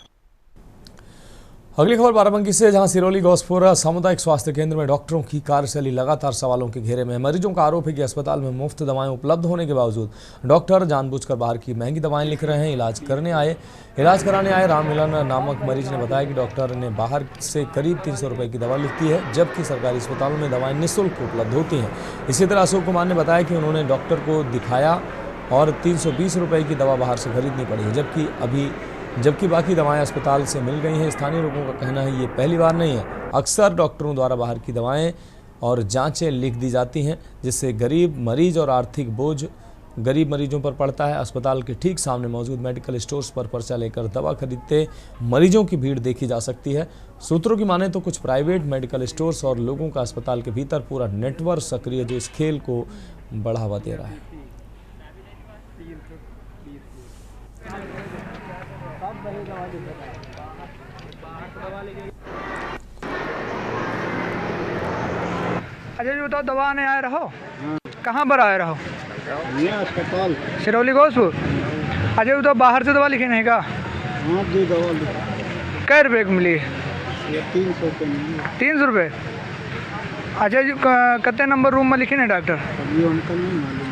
अगली खबर बाराबंकी से, जहां सिरोली गौसपुरा सामुदायिक स्वास्थ्य केंद्र में डॉक्टरों की कार्यशैली लगातार सवालों के घेरे में है। मरीजों का आरोप है कि अस्पताल में मुफ्त दवाएं उपलब्ध होने के बावजूद डॉक्टर जानबूझकर बाहर की महंगी दवाएं लिख रहे हैं। इलाज कराने आए राममिलन नामक मरीज ने बताया कि डॉक्टर ने बाहर से करीब 300 रुपये की दवा लिखी है, जबकि सरकारी अस्पतालों में दवाएं निःशुल्क उपलब्ध होती हैं। इसी तरह अशोक कुमार ने बताया कि उन्होंने डॉक्टर को दिखाया और 320 रुपये की दवा बाहर से खरीदनी पड़ी है, जबकि बाकी दवाएं अस्पताल से मिल गई हैं। स्थानीय लोगों का कहना है ये पहली बार नहीं है, अक्सर डॉक्टरों द्वारा बाहर की दवाएं और जांचें लिख दी जाती हैं, जिससे गरीब मरीज और आर्थिक बोझ गरीब मरीजों पर पड़ता है। अस्पताल के ठीक सामने मौजूद मेडिकल स्टोर्स पर पर्चा लेकर दवा खरीदते मरीजों की भीड़ देखी जा सकती है। सूत्रों की माने तो कुछ प्राइवेट मेडिकल स्टोर्स और लोगों का अस्पताल के भीतर पूरा नेटवर्क सक्रिय, जो इस खेल को बढ़ावा दे रहा है। अच्छा जी बताओ, दवा आने आए रहो? कहाँ पर आए रहो? अस्पताल सिरौली घोषपुर। अच्छा बताओ, बाहर से दवा लिखे नहीं का? हाँ जी, दवा लिखी। कै रुपये की मिली? 300 रुपये। 300 रुपये? अच्छा जी, कितने नंबर रूम में लिखे नहीं डॉक्टर?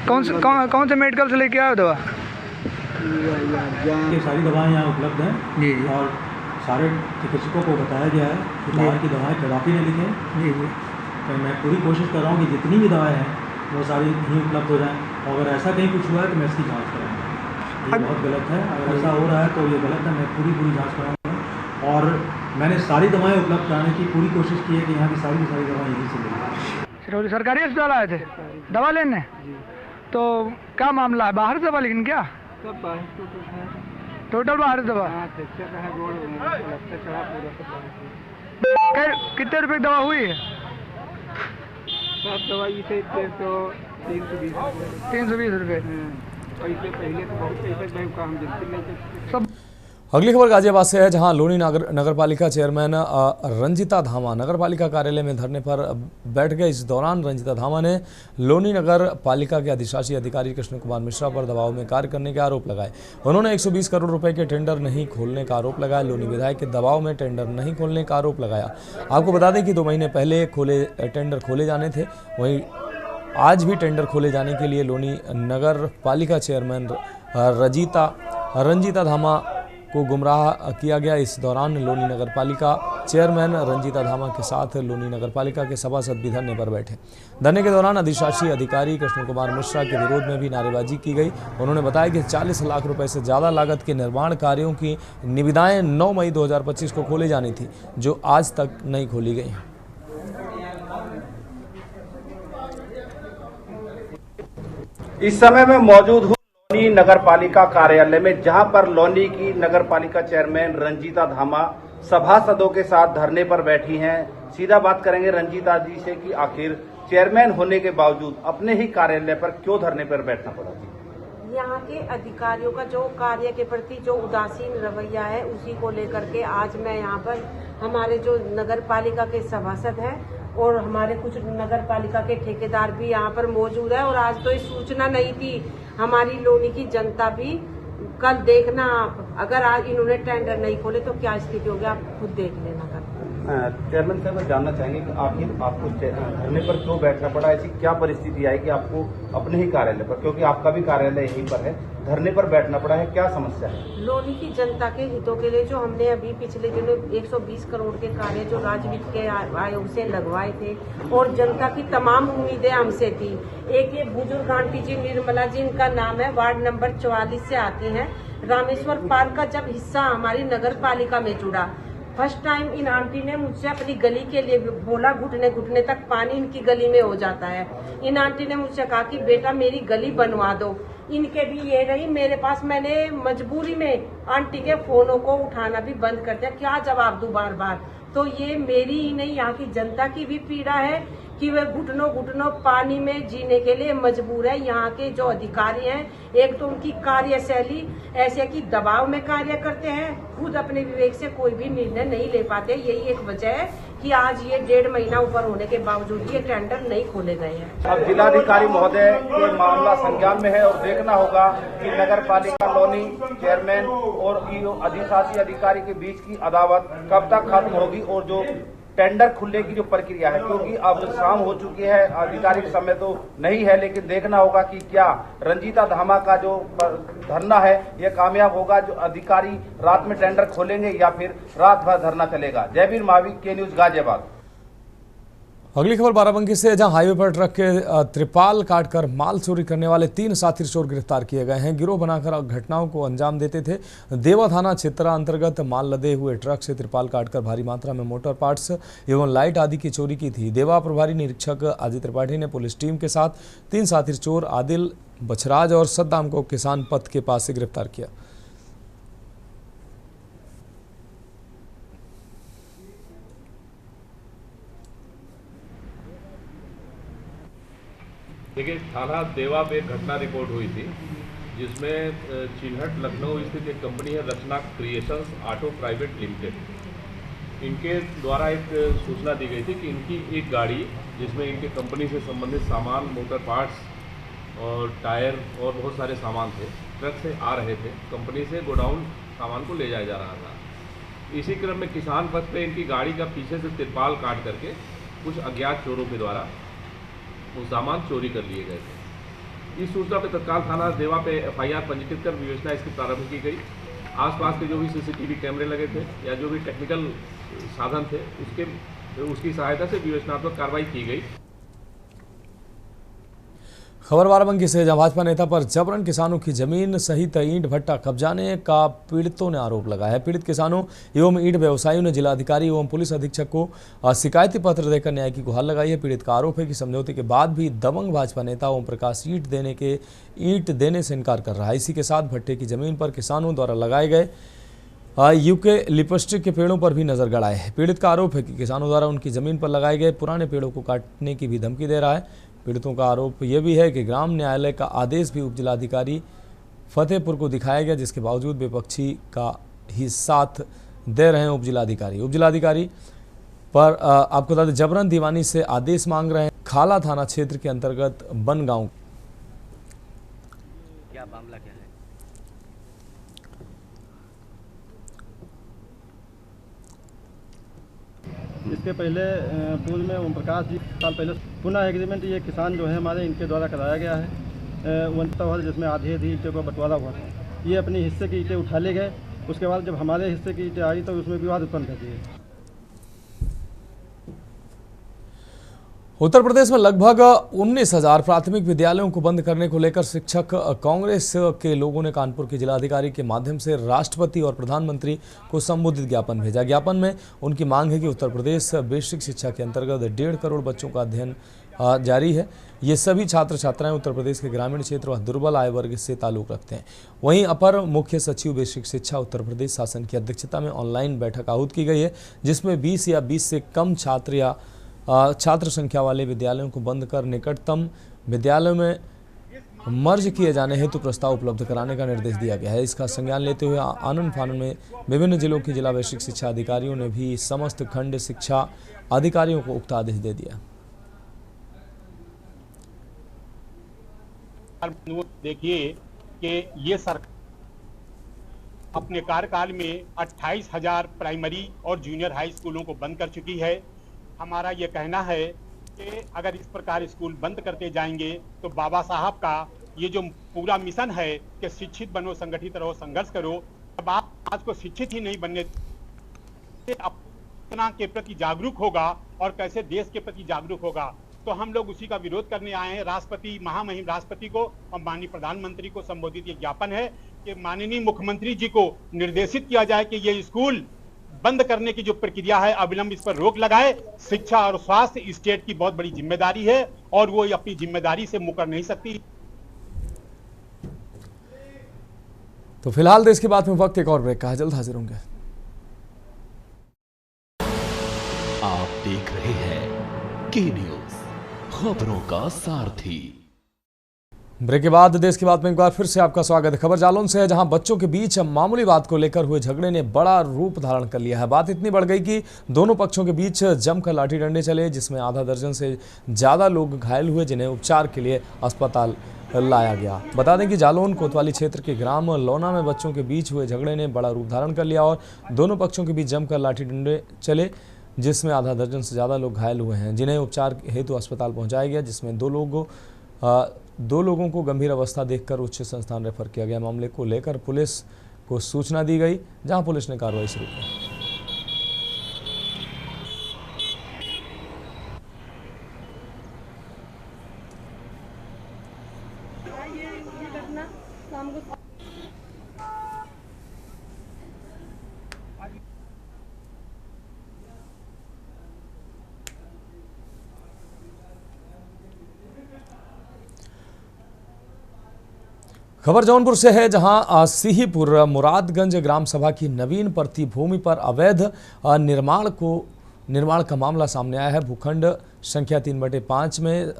कौन से मेडिकल से लेके आओ दवा? ये सारी दवाएं यहाँ उपलब्ध हैं जी, और सारे चिकित्सकों को बताया गया है कि बाहर की दवाएं कदापि न लिखें जी। तो मैं पूरी कोशिश कर रहा हूँ कि जितनी भी दवाएं हैं वो सारी यहीं उपलब्ध हो जाएं। और अगर ऐसा कहीं कुछ हुआ है तो मैं इसकी जाँच कराऊँगा। ये बहुत गलत है, अगर ऐसा हो रहा है तो ये गलत है, मैं पूरी जाँच कराऊँगा। और मैंने सारी दवाएँ उपलब्ध कराने की पूरी कोशिश की है कि यहाँ की सारी दवाएँ यहीं से मिलें। सिरौली सरकारी अस्पताल आए थे दवा लेने, तो क्या मामला है? बाहर से दवा लेकिन क्या सब बाहर टोटल बाहर से दवा? कितने रुपए की दवा हुई है? सब दवाई से 320 रुपये। पैसे पहले तो बहुत पैसे बैंक का हम जल्दी लेते सब। अगली खबर गाजियाबाद से है, जहां लोनी नगर पालिका चेयरमैन रंजिता धामा नगर पालिका कार्यालय में धरने पर बैठ गए। इस दौरान रंजिता धामा ने लोनी नगर पालिका के अधिशासी अधिकारी कृष्ण कुमार मिश्रा पर दबाव में कार्य करने के आरोप लगाए। उन्होंने 120 करोड़ रुपए के टेंडर नहीं खोलने का आरोप लगाया। लोनी विधायक के दबाव में टेंडर नहीं खोलने का आरोप लगाया। आपको बता दें कि 2 महीने पहले टेंडर खोले जाने थे, वहीं आज भी टेंडर खोले जाने के लिए लोनी नगर पालिका चेयरमैन रंजिता धामा को गुमराह किया गया। इस दौरान लोनी नगर पालिका चेयरमैन रंजिता धामा के साथ लोनी नगर पालिका के सभासद भी धरने पर बैठे। धरने के दौरान अधिशासी अधिकारी कृष्ण कुमार मिश्रा के विरोध में भी नारेबाजी की गई। उन्होंने बताया कि 40 लाख रुपए से ज़्यादा लागत के निर्माण कार्यों की निविदाएं 9 मई 2025 को खोले जानी थी, जो आज तक नहीं खोली गई हैं। इस समय मैं मौजूद हूँ लोनी नगर पालिका कार्यालय में, जहां पर लोनी की नगर पालिका चेयरमैन रंजिता धामा सभासदों के साथ धरने पर बैठी हैं। सीधा बात करेंगे रंजिता जी से कि आखिर चेयरमैन होने के बावजूद अपने ही कार्यालय पर क्यों धरने पर बैठना पड़ा? यहाँ के अधिकारियों का जो कार्य के प्रति जो उदासीन रवैया है, उसी को लेकर के आज मैं यहाँ पर हमारे जो नगर पालिका के सभासद हैं और हमारे कुछ नगर पालिका के ठेकेदार भी यहाँ पर मौजूद है। और आज तो ये सूचना नहीं थी, हमारी लोनी की जनता भी कल देखना, अगर आज इन्होंने टेंडर नहीं खोले तो क्या स्थिति होगी, आप खुद देख लेना। चेयरमैन साहब जानना चाहेंगे कि आखिर आपको धरने पर क्यों बैठना पड़ा? ऐसी क्या परिस्थिति आई कि आपको अपने ही कार्यालय पर, क्योंकि आपका भी कार्यालय यहीं पर है, धरने पर बैठना पड़ा है? क्या समस्या है? लोनी की जनता के हितों के लिए जो हमने अभी पिछले दिनों 120 करोड़ के कार्य जो राज्य वित्त के आयोग से लगवाए थे और जनता की तमाम उम्मीदें हमसे थी। एक ये बुजुर्ग आंटी जी निर्मला जी, इनका नाम है, वार्ड नंबर 44 से आती हैं। रामेश्वर पार्क का जब हिस्सा हमारी नगर पालिका में जुड़ा, फर्स्ट टाइम इन आंटी ने मुझसे अपनी गली के लिए बोला, घुटने तक पानी इनकी गली में हो जाता है। इन आंटी ने मुझसे कहा कि बेटा मेरी गली बनवा दो। इनके भी ये रही मेरे पास, मैंने मजबूरी में आंटी के फोनों को उठाना भी बंद कर दिया, क्या जवाब दूं बार बार। तो ये मेरी ही नहीं, यहाँ की जनता की भी पीड़ा है कि वे घुटनों पानी में जीने के लिए मजबूर है। यहाँ के जो अधिकारी हैं, एक तो उनकी कार्यशैली ऐसे कि दबाव में कार्य करते हैं, खुद अपने विवेक से कोई भी निर्णय नहीं ले पाते। यही एक वजह है कि आज ये 1.5 महीना ऊपर होने के बावजूद ये टेंडर नहीं खोले गए हैं। अब जिलाधिकारी महोदय ये मामला संज्ञान में है और देखना होगा कि नगर पालिका लोनी चेयरमैन और अधिशासी अधिकारी के बीच की अदावत कब तक खत्म होगी और जो टेंडर खुलने की जो प्रक्रिया है, क्योंकि अब शाम हो चुकी है, आधिकारिक समय तो नहीं है, लेकिन देखना होगा कि क्या रंजिता धामा का जो धरना है ये कामयाब होगा, जो अधिकारी रात में टेंडर खोलेंगे या फिर रात भर धरना चलेगा। जयवीर मावी, के न्यूज गाजियाबाद। अगली खबर बाराबंकी से, जहां हाईवे पर ट्रक के त्रिपाल काटकर माल चोरी करने वाले 3 साथी चोर गिरफ्तार किए गए हैं। गिरोह बनाकर घटनाओं को अंजाम देते थे। देवा थाना क्षेत्र अंतर्गत माल लदे हुए ट्रक से त्रिपाल काटकर भारी मात्रा में मोटर पार्ट्स एवं लाइट आदि की चोरी की थी। देवा प्रभारी निरीक्षक अजय त्रिपाठी ने पुलिस टीम के साथ 3 साथी चोर आदिल, बछराज और सद्दाम को किसान पथ के पास से गिरफ्तार किया। देखिए, थाना देवा पे एक घटना रिपोर्ट हुई थी जिसमें चिन्हट लखनऊ स्थित एक कंपनी है रचना क्रिएशंस ऑटो प्राइवेट लिमिटेड, इनके द्वारा एक सूचना दी गई थी कि इनकी एक गाड़ी जिसमें इनके कंपनी से संबंधित सामान, मोटर पार्ट्स और टायर और बहुत सारे सामान थे, ट्रक से आ रहे थे। कंपनी से गोडाउन सामान को ले जाया जा रहा था। इसी क्रम में किसान पथ पे इनकी गाड़ी का पीछे से तिरपाल काट करके कुछ अज्ञात चोरों के द्वारा वो सामान चोरी कर लिए गए थे। इस सूचना पर तत्काल थाना देवा पे FIR पंजीकृत कर विवेचना इसकी प्रारंभ की गई। आसपास के जो भी CCTV कैमरे लगे थे या जो भी टेक्निकल साधन थे उसकी सहायता से विवेचनात्मक कार्रवाई की गई। खबर बाराबंकी से, जहां भाजपा नेता पर जबरन किसानों की जमीन सहित ईंट भट्टा कब्जाने का पीड़ितों ने आरोप लगाया है। पीड़ित किसानों एवं ईंट व्यवसायियों ने जिलाधिकारी एवं पुलिस अधीक्षक को शिकायती पत्र देकर न्याय की गुहार लगाई है। पीड़ित का आरोप है कि समझौते के बाद भी दबंग भाजपा नेता ओम प्रकाश ईंट देने से इनकार कर रहा है। इसी के साथ भट्टे की जमीन पर किसानों द्वारा लगाए गए यूके लिपस्टिक के पेड़ों पर भी नजर गड़ाए है। पीड़ित का आरोप है कि किसानों द्वारा उनकी जमीन पर लगाए गए पुराने पेड़ों को काटने की भी धमकी दे रहा है। पीड़ितों का आरोप यह भी है कि ग्राम न्यायालय का आदेश भी उपजिलाधिकारी फतेहपुर को दिखाया गया, जिसके बावजूद विपक्षी का ही साथ दे रहे हैं उपजिलाधिकारी पर आपको बता दें जबरन दीवानी से आदेश मांग रहे हैं। खाला थाना क्षेत्र के अंतर्गत बनगांव। क्या मामला क्या है? इसके पहले पूर्व में ओम प्रकाश जी साल पहले पुनः एग्रीमेंट ये किसान जो है हमारे इनके द्वारा कराया गया है वंचित, जिसमें आधी ईंटों का बंटवारा हुआ था। ये अपने हिस्से की ईंटें उठा ले गए। उसके बाद जब हमारे हिस्से की ईंटें आई तो उसमें विवाद उत्पन्न कर दिए। उत्तर प्रदेश में लगभग 19,000 प्राथमिक विद्यालयों को बंद करने को लेकर शिक्षक कांग्रेस के लोगों ने कानपुर के जिलाधिकारी के माध्यम से राष्ट्रपति और प्रधानमंत्री को संबोधित ज्ञापन भेजा। ज्ञापन में उनकी मांग है कि उत्तर प्रदेश बेसिक शिक्षा के अंतर्गत 1.5 करोड़ बच्चों का अध्ययन जारी है। ये सभी छात्र छात्राएं उत्तर प्रदेश के ग्रामीण क्षेत्र व दुर्बल आय वर्ग से ताल्लुक रखते हैं। वहीं अपर मुख्य सचिव बेसिक शिक्षा उत्तर प्रदेश शासन की अध्यक्षता में ऑनलाइन बैठक आहूत की गई है, जिसमें 20 या 20 से कम छात्र संख्या वाले विद्यालयों को बंद कर निकटतम विद्यालयों में मर्ज किए जाने हेतु प्रस्ताव उपलब्ध कराने का निर्देश दिया गया है। इसका संज्ञान लेते हुए आनंद फानन में विभिन्न जिलों के जिला बेसिक शिक्षा अधिकारियों ने भी समस्त खंड शिक्षा अधिकारियों को उक्त आदेश दे दिया। देखिए कि ये सरकार अपने कार्यकाल में 28,000 प्राइमरी और जूनियर हाई स्कूलों को बंद कर चुकी है। हमारा ये कहना है कि अगर इस प्रकार स्कूल बंद करते जाएंगे तो बाबा साहब का ये जो पूरा मिशन है कि शिक्षित बनो, संगठित रहो, संघर्ष करो, अब आप आज को शिक्षित ही नहीं बनने अपना के प्रति जागरूक होगा और कैसे देश के प्रति जागरूक होगा। तो हम लोग उसी का विरोध करने आए हैं। राष्ट्रपति, महामहिम राष्ट्रपति को और माननीय प्रधानमंत्री को संबोधित ये ज्ञापन है कि माननीय मुख्यमंत्री जी को निर्देशित किया जाए कि ये स्कूल बंद करने की जो प्रक्रिया है अविलंब इस पर रोक लगाए। शिक्षा और स्वास्थ्य स्टेट की बहुत बड़ी जिम्मेदारी है और वो अपनी जिम्मेदारी से मुकर नहीं सकती। तो फिलहाल देश की बात में वक्त एक और ब्रेक का है, जल्द हाजिर होंगे। आप देख रहे हैं के न्यूज, खबरों का सारथी। ब्रेक के बाद देश की बात में एक बार फिर से आपका स्वागत है। खबर जालौन से है, जहां बच्चों के बीच मामूली बात को लेकर हुए झगड़े ने बड़ा रूप धारण कर लिया है। बात इतनी बढ़ गई कि दोनों पक्षों के बीच जमकर लाठी डंडे चले, जिसमें आधा दर्जन से ज़्यादा लोग घायल हुए, जिन्हें उपचार के लिए अस्पताल लाया गया। बता दें कि जालौन कोतवाली क्षेत्र के ग्राम लौना में बच्चों के बीच हुए झगड़े ने बड़ा रूप धारण कर लिया और दोनों पक्षों के बीच जमकर लाठी डंडे चले, जिसमें आधा दर्जन से ज़्यादा लोग घायल हुए हैं, जिन्हें उपचार हेतु अस्पताल पहुँचाया गया, जिसमें दो लोगों को गंभीर अवस्था देखकर उच्च संस्थान रेफर किया गया। मामले को लेकर पुलिस को सूचना दी गई, जहां पुलिस ने कार्रवाई शुरू की। खबर जौनपुर से है, जहां सिहीपुर मुरादगंज ग्राम सभा की नवीन परती भूमि पर अवैध निर्माण का मामला सामने आया है। भूखंड संख्या 3/5 में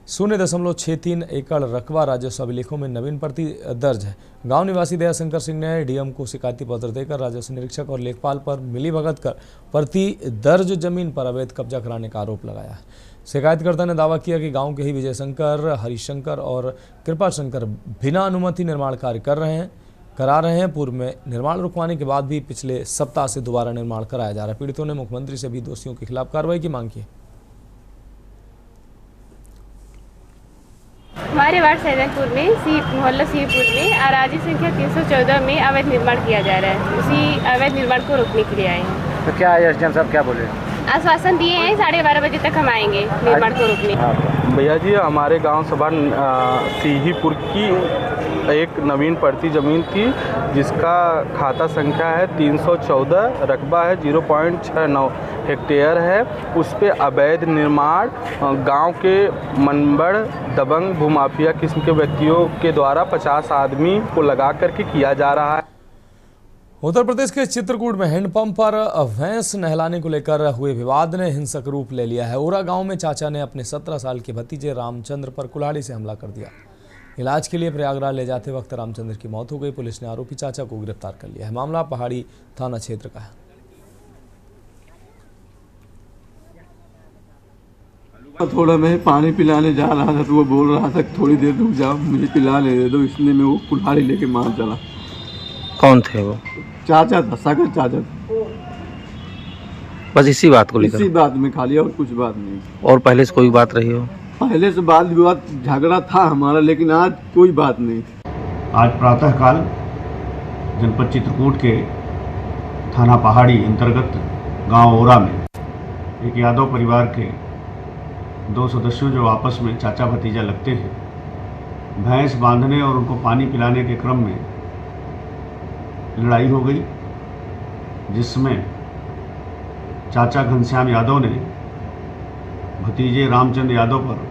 0.63 एकड़ रकबा राजस्व अभिलेखों में नवीन परती दर्ज है। गांव निवासी दयाशंकर सिंह ने डीएम को शिकायती पत्र देकर राजस्व निरीक्षक और लेखपाल पर मिलीभगत कर परती दर्ज जमीन पर अवैध कब्जा कराने का आरोप लगाया है। शिकायतकर्ता ने दावा किया कि गांव के ही विजय शंकर, हरिशंकर और कृपा शंकर बिना अनुमति निर्माण कार्य करा रहे हैं। पूर्व में निर्माण रुकवाने के बाद भी पिछले सप्ताह से दोबारा निर्माण कराया जा रहा है। पीड़ितों ने मुख्यमंत्री से भी दोषियों के खिलाफ कार्रवाई की मांग की। हमारे वार्ड सैदनपुर में मोहल्ला सीपुर में अराजी संख्या 314 में अवैध निर्माण किया जा रहा है। उसी अवैध निर्माण को रोकने के लिए आए हैं। तो क्या एसडीएम साहब क्या बोले? आश्वासन दिए हैं 12:30 बजे तक हम आएंगे निर्माण को रोकने। भैया जी, हमारे गांव सभा सीहीपुर की एक नवीन पड़ती ज़मीन थी जिसका खाता संख्या है 314, रकबा है 0.69 हेक्टेयर है। उस पे अवैध निर्माण गांव के मनबड़ दबंग भूमाफिया किस्म के व्यक्तियों के द्वारा 50 आदमी को लगा करके किया जा रहा है। उत्तर प्रदेश के चित्रकूट में हैंडपंप पर भैंस नहलाने को लेकर हुए विवाद ने हिंसक रूप ले लिया है। ओरा गांव में चाचा ने अपने 17 साल के भतीजे रामचंद्र पर कुल्हाड़ी से हमला कर दिया। इलाज के लिए प्रयागराज ले जाते वक्त रामचंद्र की मौत हो गई। पुलिस ने आरोपी चाचा को गिरफ्तार कर लिया है। मामला पहाड़ी थाना क्षेत्र का है। थोड़ा मैं पानी पिलाने जा रहा था तो वो बोल रहा था थोड़ी देर रुक जाओ, मुझे पिला ले दे दो, इसलिए मैं वो कुल्हाड़ी लेके मार चला। कौन थे वो? चाचा था, सगा चाचा था। बस इसी बात को लेकर? इसी बात में खाली, और कुछ बात नहीं। और पहले से कोई बात रही हो? पहले से बात विवाद झगड़ा था हमारा, लेकिन आज कोई बात नहीं। आज प्रातःकाल जनपद चित्रकूट के थाना पहाड़ी अंतर्गत गांव ओरा में एक यादव परिवार के 2 सदस्यों जो आपस में चाचा भतीजा लगते हैं, भैंस बांधने और उनको पानी पिलाने के क्रम में लड़ाई हो गई, जिसमें चाचा घनश्याम यादव ने भतीजे रामचंद्र यादव पर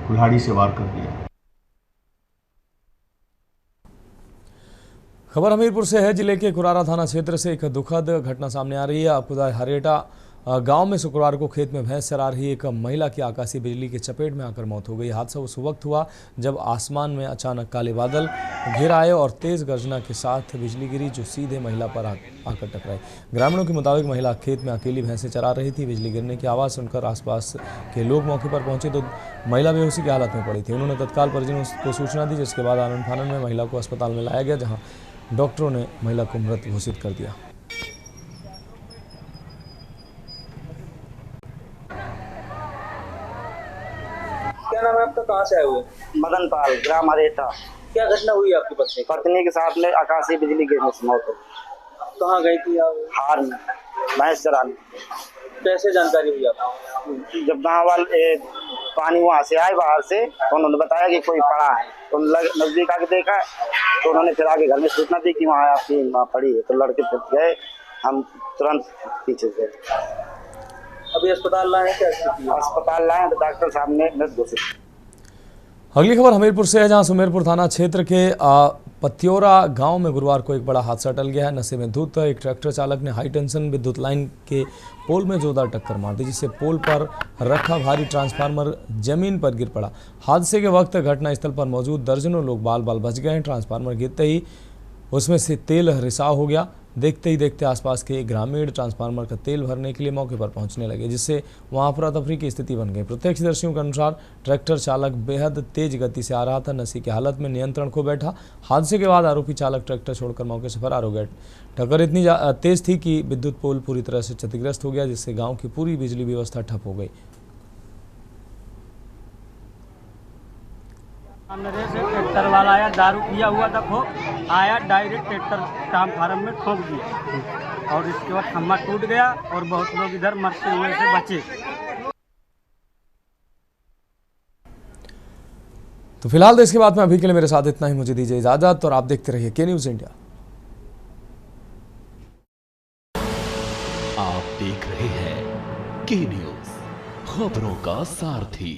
कुल्हाड़ी से वार कर दिया। खबर हमीरपुर से है। जिले के कुरारा थाना क्षेत्र से एक दुखद घटना सामने आ रही है। आपको हरेटा गांव में शुक्रवार को खेत में भैंस चरा रही एक महिला की आकाशीय बिजली की चपेट में आकर मौत हो गई। हादसा उस वक्त हुआ जब आसमान में अचानक काले बादल घिर आए और तेज गर्जना के साथ बिजली गिरी, जो सीधे महिला पर आकर टकराई। ग्रामीणों के मुताबिक महिला खेत में अकेली भैंसें चरा रही थी। बिजली गिरने की आवाज़ सुनकर आसपास के लोग मौके पर पहुंचे तो महिला बेहोशी की हालत में पड़ी थी। उन्होंने तत्काल परिजनों को सूचना दी, जिसके बाद आनन फानन में महिला को अस्पताल में लाया गया, जहाँ डॉक्टरों ने महिला को मृत घोषित कर दिया। क्या नाम है आपका, कहाँ से आए हुए? मदन पाल, ग्राम हरेटा। क्या घटना हुई आपकी पत्नी के साथ में आकाशीय बिजली गिरने से मौत हो। कहाँ गई थी आप? हार में भैंस चराने। कैसे जानकारी हुई आपको? जब गाँव वाले पानी वहाँ से आए बाहर से, तो उन्होंने बताया कि कोई पड़ा है, तो नजदीक आके देखा, तो उन्होंने फिर आगे घर में सूचना दी कि वहाँ आपकी माँ पड़ी है, तो लड़के फिर गए, हम तुरंत पीछे से। अभी अस्पताल लाए हैं? क्या अस्पताल लाए तो डॉक्टर साहब ने मृत घोषित। अगली खबर हमीरपुर से है, जहां सुमेरपुर थाना क्षेत्र के पत्योरा गांव में गुरुवार को एक बड़ा हादसा टल गया है। नशे में धुत एक ट्रैक्टर चालक ने हाई टेंशन विद्युत लाइन के पोल में जोरदार टक्कर मार दी, जिससे पोल पर रखा भारी ट्रांसफार्मर जमीन पर गिर पड़ा। हादसे के वक्त घटनास्थल पर मौजूद दर्जनों लोग बाल बाल बच गए हैं। ट्रांसफार्मर गिरते ही उसमें से तेल रिसाव हो गया। देखते ही देखते आसपास के ग्रामीण ट्रांसफार्मर का तेल भरने के लिए मौके पर पहुंचने लगे, जिससे वहां अफरा-तफरी की स्थिति बन गई। प्रत्यक्षदर्शियों के अनुसार ट्रैक्टर चालक बेहद तेज गति से आ रहा था, नशे की हालत में नियंत्रण खो बैठा। हादसे के बाद आरोपी चालक ट्रैक्टर छोड़कर मौके से फरार हो गया। टक्कर इतनी तेज थी कि विद्युत पोल पूरी तरह से क्षतिग्रस्त हो गया, जिससे गाँव की पूरी बिजली व्यवस्था ठप हो गई। ट्रैक्टर वाला आया, दारू पिया हुआ था, खूब आया, डायरेक्ट ट्रैक्टर ट्रांसफार्मर में ठोक दिया और इसके बाद खम्भा टूट गया और बहुत लोग इधर मरते हुए से बचे। तो फिलहाल देश के बाद में अभी के लिए मेरे साथ इतना ही। मुझे दीजिए इजाजत और आप देखते रहिए के न्यूज़ इंडिया। आप देख रहे हैं के न्यूज़, खबरों का सारथी।